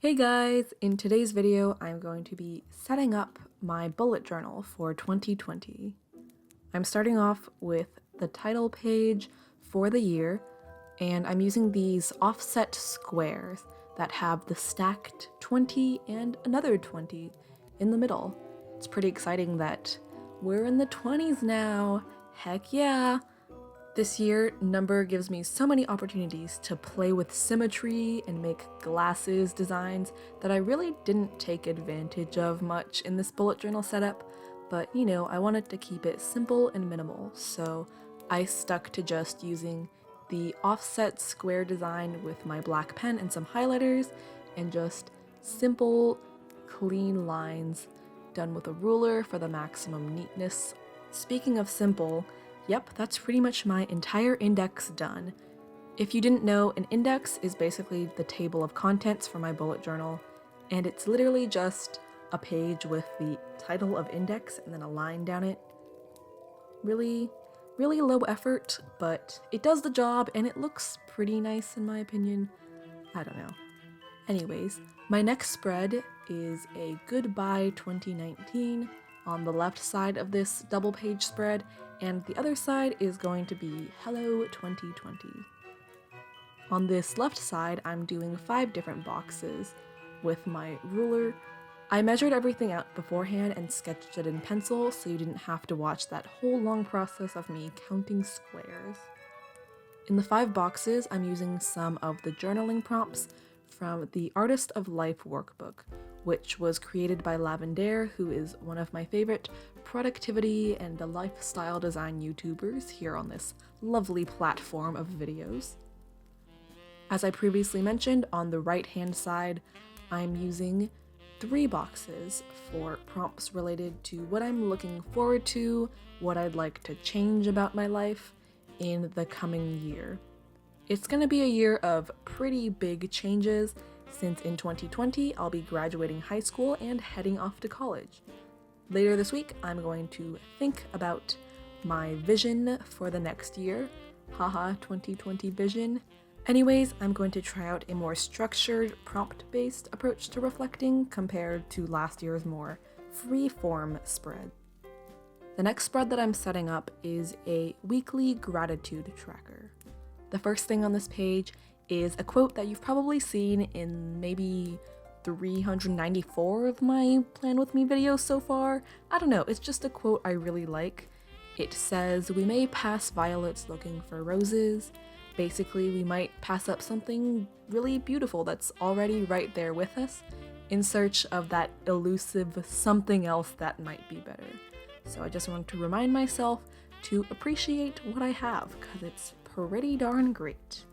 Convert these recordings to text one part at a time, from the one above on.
Hey guys! In today's video, I'm going to be setting up my bullet journal for 2020. I'm starting off with the title page for the year, and I'm using these offset squares that have the stacked 20 and another 20 in the middle. It's pretty exciting that we're in the 20s now. Heck yeah! This year, number gives me so many opportunities to play with symmetry and make glasses designs that I really didn't take advantage of much in this bullet journal setup, but you know, I wanted to keep it simple and minimal, so I stuck to just using the offset square design with my black pen and some highlighters, and just simple, clean lines done with a ruler for the maximum neatness. Speaking of simple, yep, that's pretty much my entire index done. If you didn't know, an index is basically the table of contents for my bullet journal, and it's literally just a page with the title of index and then a line down it. Really low effort, but it does the job and it looks pretty nice in my opinion. I don't know. Anyways, my next spread is a Goodbye 2019 on the left side of this double page spread, and the other side is going to be Hello 2020. On this left side, I'm doing 5 different boxes with my ruler. I measured everything out beforehand and sketched it in pencil so you didn't have to watch that whole long process of me counting squares. In the 5 boxes, I'm using some of the journaling prompts from the Artist of Life workbook, which was created by Lavender, who is one of my favorite productivity and lifestyle design YouTubers here on this lovely platform of videos. As I previously mentioned, on the right-hand side, I'm using 3 boxes for prompts related to what I'm looking forward to, what I'd like to change about my life in the coming year. It's gonna be a year of pretty big changes, since in 2020 I'll be graduating high school and heading off to college. Later this week, I'm going to think about my vision for the next year. Haha, 2020 vision. Anyways, I'm going to try out a more structured, prompt-based approach to reflecting compared to last year's more free-form spread. The next spread that I'm setting up is a weekly gratitude tracker. The first thing on this page is a quote that you've probably seen in maybe 394 of my Plan With Me videos so far. I don't know, it's just a quote I really like. It says, "We may pass violets looking for roses." Basically, we might pass up something really beautiful that's already right there with us, in search of that elusive something else that might be better. So I just want to remind myself to appreciate what I have, because it's pretty darn great.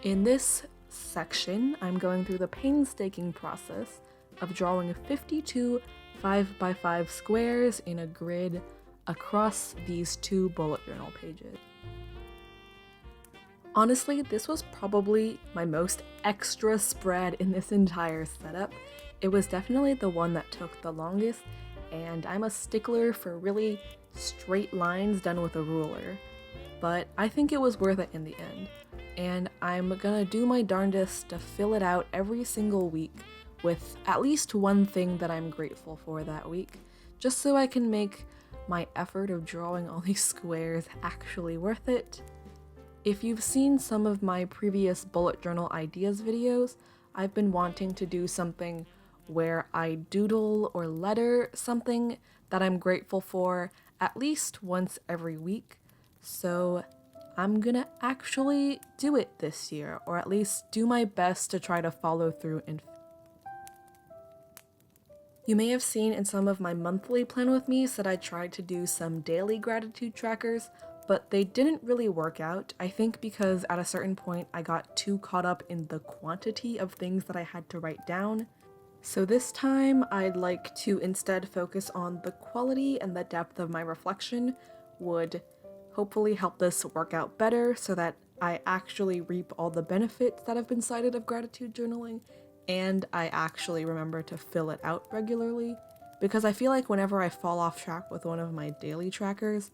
In this section, I'm going through the painstaking process of drawing 52 5x5 squares in a grid across these 2 bullet journal pages. Honestly, this was probably my most extra spread in this entire setup. It was definitely the one that took the longest, and I'm a stickler for really straight lines done with a ruler. But I think it was worth it in the end, and I'm gonna do my darndest to fill it out every single week with at least one thing that I'm grateful for that week, just so I can make my effort of drawing all these squares actually worth it. If you've seen some of my previous bullet journal ideas videos, I've been wanting to do something where I doodle or letter something that I'm grateful for at least once every week. So I'm gonna actually do it this year, or at least do my best to try to follow through. You may have seen in some of my monthly Plan With Me's that I tried to do some daily gratitude trackers, but they didn't really work out. I think because at a certain point I got too caught up in the quantity of things that I had to write down. So this time I'd like to instead focus on the quality and the depth of my reflection. Would hopefully help this work out better so that I actually reap all the benefits that have been cited of gratitude journaling, and I actually remember to fill it out regularly, because I feel like whenever I fall off track with one of my daily trackers,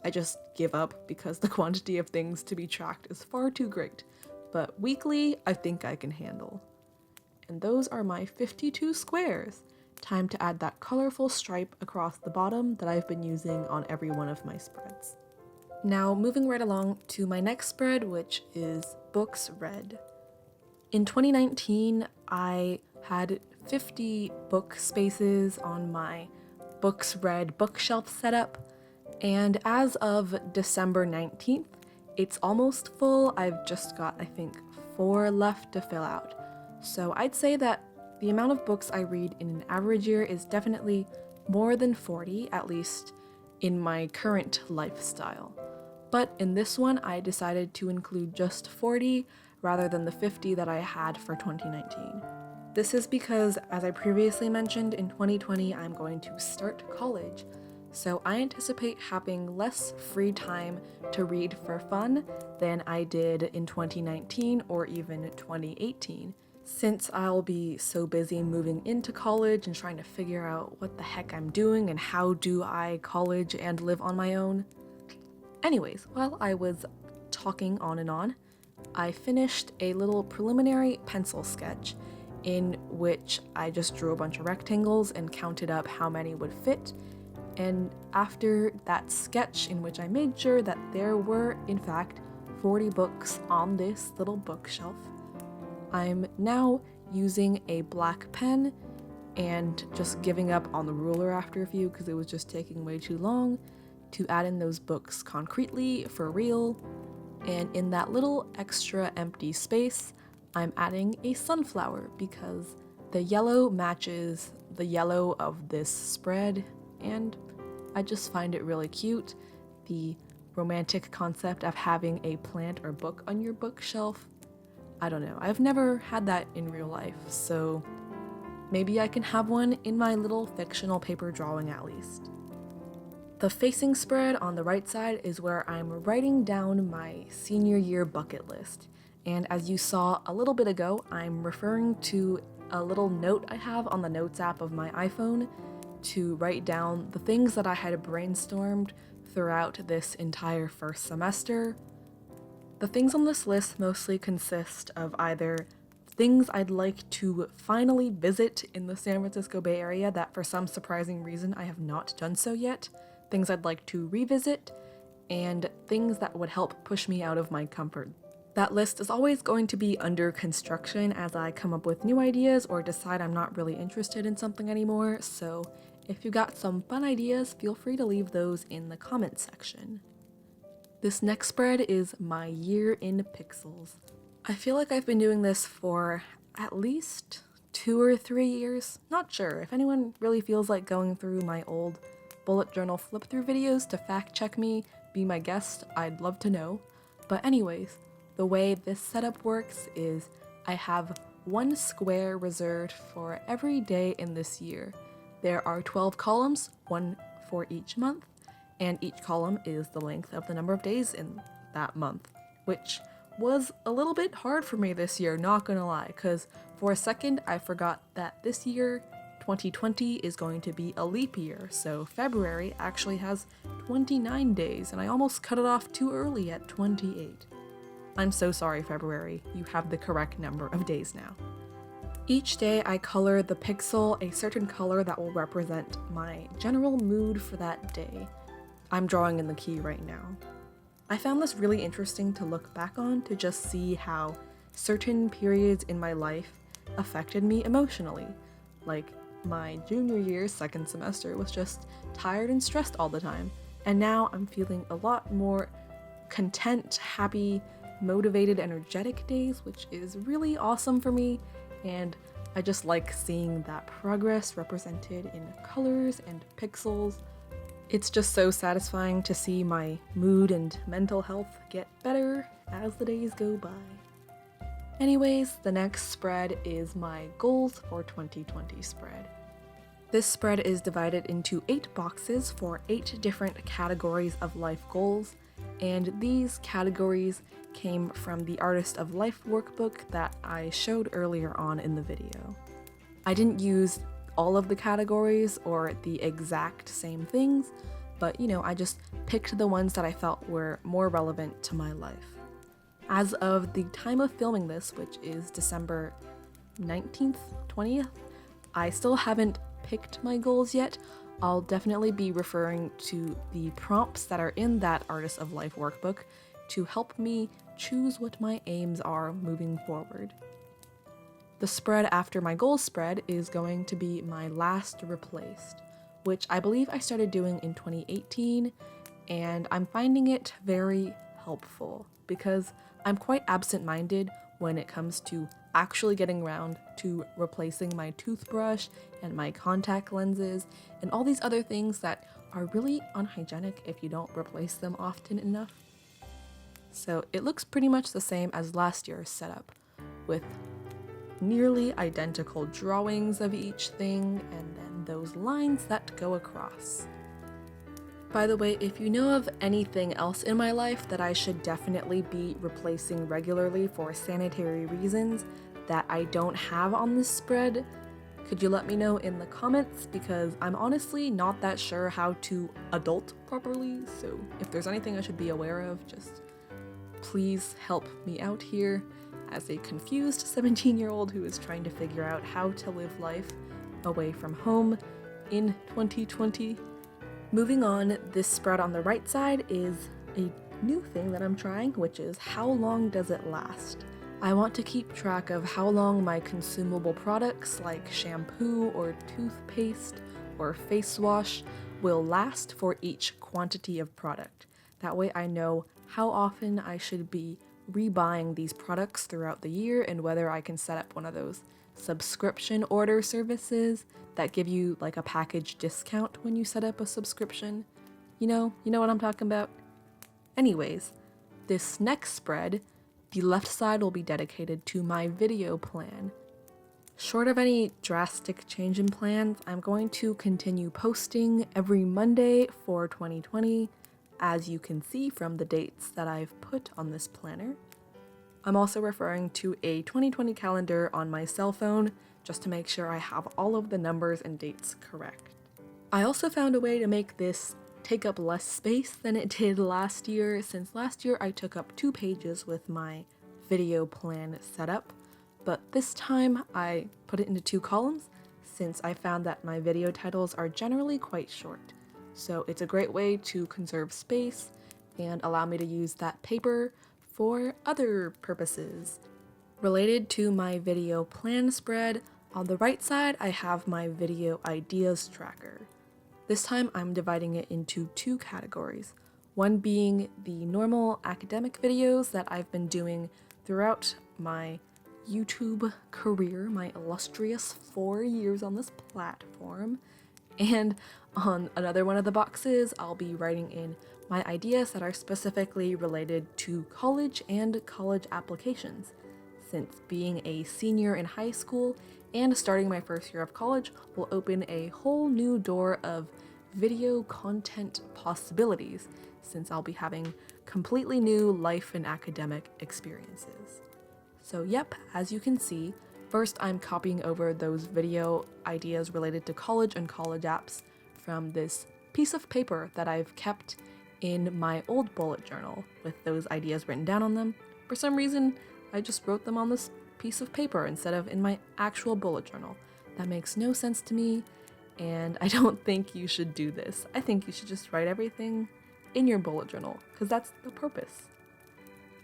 I just give up because the quantity of things to be tracked is far too great. But weekly, I think I can handle. and those are my 52 squares. Time to add that colorful stripe across the bottom that I've been using on every one of my spreads. Now moving right along to my next spread, which is books read. In 2019, I had 50 book spaces on my books read bookshelf setup, and as of December 19th, it's almost full. I've just got, I think, 4 left to fill out. So I'd say that the amount of books I read in an average year is definitely more than 40, at least in my current lifestyle. But in this one, I decided to include just 40 rather than the 50 that I had for 2019. This is because, as I previously mentioned, in 2020 I'm going to start college, so I anticipate having less free time to read for fun than I did in 2019 or even 2018, since I'll be so busy moving into college and trying to figure out what the heck I'm doing and how do I college and live on my own. Anyways, while I was talking on and on, I finished a little preliminary pencil sketch in which I just drew a bunch of rectangles and counted up how many would fit. And after that sketch, in which I made sure that there were, in fact, 40 books on this little bookshelf, I'm now using a black pen and just giving up on the ruler after a few because it was just taking way too long to add in those books concretely for real. And in that little extra empty space, I'm adding a sunflower because the yellow matches the yellow of this spread, and I just find it really cute. The romantic concept of having a plant or book on your bookshelf. I don't know, I've never had that in real life, so maybe I can have one in my little fictional paper drawing at least. The facing spread on the right side is where I'm writing down my senior year bucket list. And as you saw a little bit ago, I'm referring to a little note I have on the Notes app of my iPhone to write down the things that I had brainstormed throughout this entire first semester. The things on this list mostly consist of either things I'd like to finally visit in the San Francisco Bay Area that for some surprising reason I have not done so yet, things I'd like to revisit, and things that would help push me out of my comfort. That list is always going to be under construction as I come up with new ideas or decide I'm not really interested in something anymore, so if you got some fun ideas, feel free to leave those in the comment section. This next spread is my year in pixels. I feel like I've been doing this for at least 2 or 3 years. Not sure. If anyone really feels like going through my old Bullet Journal Flipthrough videos to fact check me, be my guest, I'd love to know. But anyways, the way this setup works is I have 1 square reserved for every day in this year. There are 12 columns, 1 for each month, and each column is the length of the number of days in that month, which was a little bit hard for me this year, not gonna lie, because for a second I forgot that this year, 2020, is going to be a leap year, so February actually has 29 days, and I almost cut it off too early at 28. I'm so sorry, February, you have the correct number of days now. Each day I color the pixel a certain color that will represent my general mood for that day. I'm drawing in the key right now. I found this really interesting to look back on to just see how certain periods in my life affected me emotionally. Like my junior year, second semester was just tired and stressed all the time, and now I'm feeling a lot more content, happy, motivated, energetic days, which is really awesome for me, and I just like seeing that progress represented in colors and pixels. It's just so satisfying to see my mood and mental health get better as the days go by. Anyways, the next spread is my goals for 2020 spread. This spread is divided into 8 boxes for 8 different categories of life goals, and these categories came from the Artist of Life workbook that I showed earlier on in the video. I didn't use all of the categories or the exact same things, but I just picked the ones that I felt were more relevant to my life. As of the time of filming this, which is December 19th, 20th. I still haven't picked my goals yet. I'll definitely be referring to the prompts that are in that Artist of Life workbook to help me choose what my aims are moving forward. The spread after my goals spread is going to be my last replaced, which I believe I started doing in 2018, and I'm finding it very helpful because I'm quite absent-minded when it comes to actually getting around to replacing my toothbrush and my contact lenses and all these other things that are really unhygienic if you don't replace them often enough. So it looks pretty much the same as last year's setup, with nearly identical drawings of each thing and then those lines that go across. By the way, if you know of anything else in my life that I should definitely be replacing regularly for sanitary reasons that I don't have on this spread, could you let me know in the comments, because I'm honestly not that sure how to adult properly, so if there's anything I should be aware of, just please help me out here as a confused 17-year-old who is trying to figure out how to live life away from home in 2020. Moving on, this spread on the right side is a new thing that I'm trying, which is how long does it last? I want to keep track of how long my consumable products like shampoo or toothpaste or face wash will last for each quantity of product. That way I know how often I should be rebuying these products throughout the year and whether I can set up one of those subscription order services that give you like a package discount when you set up a subscription. You know what I'm talking about? Anyways, this next spread, the left side will be dedicated to my video plan. Short of any drastic change in plans, I'm going to continue posting every Monday for 2020, as you can see from the dates that I've put on this planner. I'm also referring to a 2020 calendar on my cell phone, just to make sure I have all of the numbers and dates correct. I also found a way to make this take up less space than it did last year, since last year I took up 2 pages with my video plan setup, but this time I put it into 2 columns since I found that my video titles are generally quite short. So it's a great way to conserve space and allow me to use that paper for other purposes. Related to my video plan spread, on the right side I have my video ideas tracker. This time I'm dividing it into 2 categories, one being the normal academic videos that I've been doing throughout my YouTube career, my illustrious 4 years on this platform, and on another one of the boxes I'll be writing in my ideas that are specifically related to college and college applications, since being a senior in high school and starting my first year of college will open a whole new door of video content possibilities, since I'll be having completely new life and academic experiences. So yep, as you can see, first I'm copying over those video ideas related to college and college apps from this piece of paper that I've kept in my old bullet journal with those ideas written down on them. For some reason, I just wrote them on this piece of paper instead of in my actual bullet journal. That makes no sense to me, and I don't think you should do this. I think you should just write everything in your bullet journal, because that's the purpose.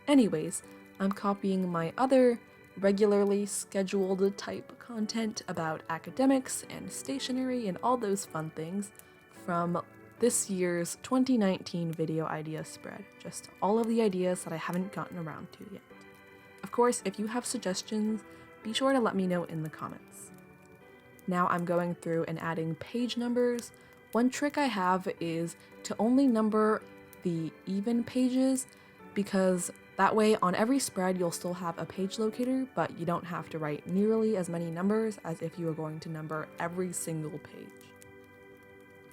Anyways, I'm copying my other regularly scheduled type content about academics and stationery and all those fun things from this year's 2019 video idea spread. Just all of the ideas that I haven't gotten around to yet. Of course, if you have suggestions, be sure to let me know in the comments. Now I'm going through and adding page numbers. One trick I have is to only number the even pages, because that way on every spread you'll still have a page locator, but you don't have to write nearly as many numbers as if you were going to number every single page.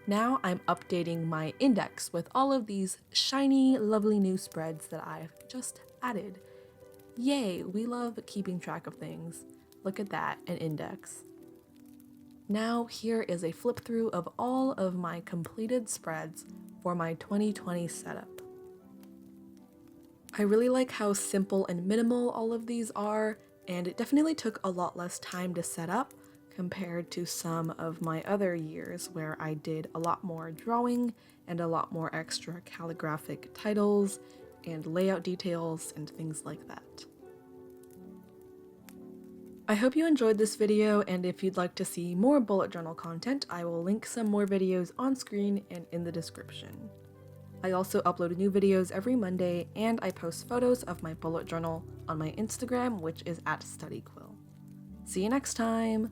Now I'm updating my index with all of these shiny, lovely new spreads that I've just added. Yay, we love keeping track of things. Look at that, an index. Now here is a flip through of all of my completed spreads for my 2020 setup. I really like how simple and minimal all of these are, and it definitely took a lot less time to set up compared to some of my other years where I did a lot more drawing and a lot more extra calligraphic titles and layout details and things like that. I hope you enjoyed this video, and if you'd like to see more bullet journal content, I will link some more videos on screen and in the description. I also upload new videos every Monday, and I post photos of my bullet journal on my Instagram, which is @studyquill. See you next time!